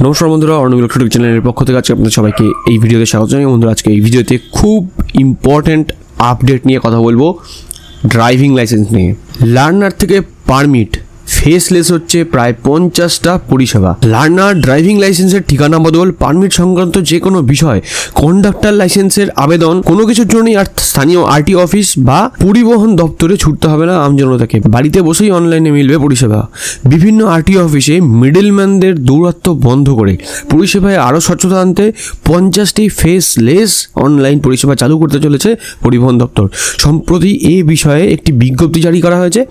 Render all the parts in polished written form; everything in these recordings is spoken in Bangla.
নমস্কার বন্ধুরা, অর্ণব ইলেকট্রনিক চ্যানেলের পক্ষ থেকে আজকে আপনাদের সবাইকে এই ভিডিওতে স্বাগত জানাই। বন্ধুরা, আজকে এই ভিডিওতে খুব ইম্পর্ট্যান্ট আপডেট নিয়ে কথা বলবো, ড্রাইভিং লাইসেন্স নিয়ে। লার্নার থেকে পারমিট ফেসলেস হচ্ছে প্রায় 50টা পরিষেবা। লার্নার ড্রাইভিং লাইসেন্সের ঠিকানা বদল, পারমিট সংক্রান্ত যে কোনো বিষয়, কন্ডাক্টর লাইসেন্সের আবেদন, কোনো কিছুর জন্যই আর স্থানীয় আরটি অফিস বা পরিবহন দপ্তরে ছুটতে হবে না আমজনতাকে। বাড়িতে বসেই অনলাইনে মিলবে পরিষেবা। বিভিন্ন আরটি অফিসে মিডলম্যানদের দৌরাত্ম্য বন্ধ করে পরিষেবায় আরও স্বচ্ছতা আনতে 50টি ফেসলেস অনলাইন পরিষেবা চালু করতে চলেছে পরিবহন দপ্তর। সম্প্রতি এ বিষয়ে একটি বিজ্ঞপ্তি জারি করা হয়েছে।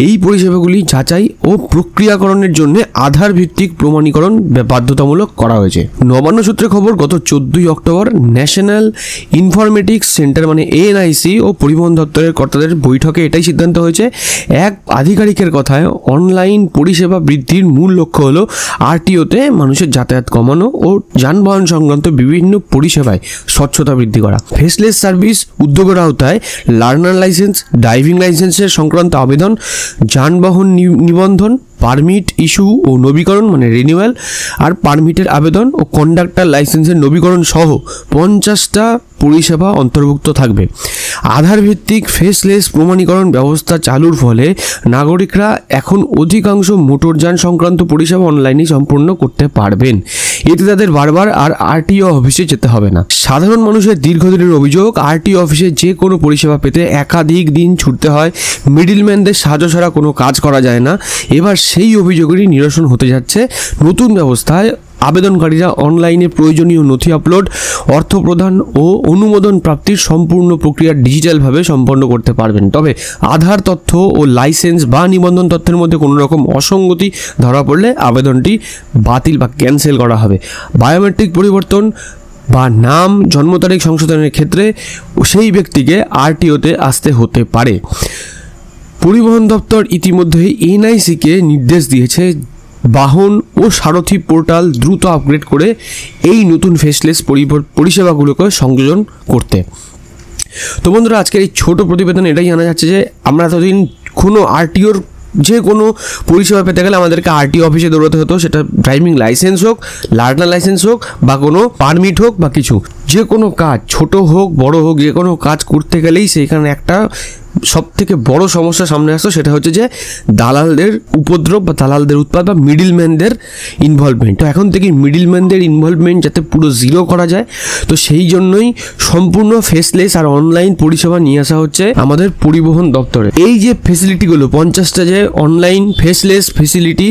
এই পরিষেবাগুলি যাচাই ও প্রক্রিয়াকরণের জন্য আধার ভিত্তিক প্রমাণীকরণ বাধ্যতামূলক করা হয়েছে। নবান্ন সূত্রে খবর, গত 14ই অক্টোবর ন্যাশনাল ইনফরমেটিক্স সেন্টার মানে এএনআইসি ও পরিবহন দপ্তরের কর্তাদের বৈঠকে এটাই সিদ্ধান্ত হয়েছে। এক আধিকারিকের কথায়, অনলাইন পরিষেবা বৃদ্ধির মূল লক্ষ্য হলো আরটিওতে মানুষের যাতায়াত কমানো ও যানবাহন সংক্রান্ত বিভিন্ন পরিষেবায় স্বচ্ছতা বৃদ্ধি করা। ফেসলেস সার্ভিস উদ্যোগের আওতায় লার্নার লাইসেন্স, ড্রাইভিং লাইসেন্সের সংক্রান্ত আবেদন, যানবাহন নিবন্ধন, পারমিট ইস্যু ও নবীকরণ মানে রিনিউয়াল, আর পারমিটের আবেদন ও কন্ডাক্টর লাইসেন্সের নবীকরণ সহ 50টা পরিষেবা অন্তর্ভুক্ত থাকবে। আধার ভিত্তিক ফেসলেস প্রমাণীকরণ ব্যবস্থা চালুর ফলে নাগরিকরা এখন অধিকাংশ মোটরযান সংক্রান্ত পরিষেবা অনলাইনে সম্পূর্ণ করতে পারবেন। এতে তাদের বারবার আর আরটিও অফিসে যেতে হবে না। সাধারণ মানুষের দীর্ঘদিনের অভিযোগ, আরটিও অফিসে যে কোনো পরিষেবা পেতে একাধিক দিন ছুটতে হয়, মিডলম্যানদের সাহায্য ছাড়া কোনো কাজ করা যায় না। এবার সেই অভিযোগেরই নিরসন হতে যাচ্ছে নতুন ব্যবস্থায়। আবেদনকারীরা অনলাইনে প্রয়োজনীয় নথি আপলোড, অর্থ প্রদান ও অনুমোদন প্রাপ্তির সম্পূর্ণ প্রক্রিয়া ডিজিটালভাবে সম্পন্ন করতে পারবেন। তবে আধার তথ্য ও লাইসেন্স বা নিবন্ধন তথ্যের মধ্যে কোনো রকম অসঙ্গতি ধরা পড়লে আবেদনটি বাতিল বা ক্যান্সেল করা হবে। বায়োমেট্রিক পরিবর্তন বা নাম জন্ম তারিখ সংশোধনের ক্ষেত্রে সেই ব্যক্তিকে আরটিওতে আসতে হতে পারে। পরিবহন দপ্তর ইতিমধ্যে এনআইসিকে নির্দেশ দিয়েছে বাহন ও সারথি পোর্টাল দ্রুত আপগ্রেড করে এই নতুন ফেসলেস পরিষেবাগুলোকে সংযোজন করতে। তো বন্ধুরা, আজকের এই ছোট প্রতিবেদন এটাই জানা যাচ্ছে যে আমরা এতদিন কোনো আরটিওর যে কোনো পরিষেবা পেতে গেলে আমাদেরকে আরটিও অফিসে দৌড়াতে হতো, সেটা ড্রাইভিং লাইসেন্স হোক, লার্নার লাইসেন্স হোক বা কোনো পারমিট হোক বা কিছু, যে কোনো কাজ ছোট হোক বড় হোক, যে কোনো কাজ করতে গেলেই সেখানে একটা সব থেকে বড় সমস্যা সামনে আসতো, সেটা হচ্ছে যে দালালদের উপদ্রব বা দালালদের উৎপাত বা মিডিলম্যানদের ইনভলভমেন্ট। তো এখন থেকে মিডিলম্যানদের ইনভলভমেন্ট যাতে পুরো জিরো করা যায়, তো সেই জন্যই সম্পূর্ণ ফেসলেস আর অনলাইন পরিষেবা নিয়ে আসা হচ্ছে আমাদের পরিবহন দপ্তরে। এই যে ফেসিলিটিগুলো 50টা যে অনলাইন ফেসলেস ফেসিলিটি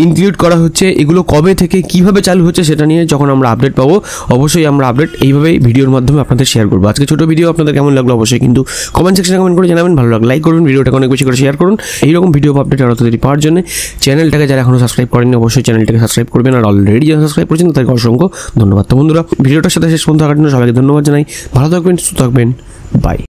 ইনক্লুড করা হচ্ছে, এগুলো কবে থেকে কিভাবে চালু হচ্ছে সেটা নিয়ে যখন আমরা আপডেট পাবো, অবশ্যই আমরা আপডেট এইভাবেই ভিডিওর মাধ্যমে আপনাদের শেয়ার করবো। আজকে ছোটো ভিডিও আপনাদের কেমন লাগলো অবশ্যই কিন্তু কমেন্ট সেকশনে কমেন্ট করে জানাবেন। ভালো লাগলে লাইক করুন, ভিডিওটাকে অনেক বেশি করে শেয়ার করুন। এইরকম ভিডিও আপডেট আরও তাড়াতাড়ি পাওয়ার জন্য চ্যানেলটাকে যারা এখনও সাবস্ক্রাইব করেননি অবশ্যই চ্যানেলটাকে সাবস্ক্রাইব করবেন, আর অলরেডি যারা সাবস্ক্রাইব করেছেন তাদেরকে অসংখ্য ধন্যবাদ। তো বন্ধুরা, ভিডিওটার সাথে শেষ পর্যন্ত থাকার জন্য সবাইকে ধন্যবাদ জানাই। ভালো থাকবেন, সুস্থ থাকবেন, বাই।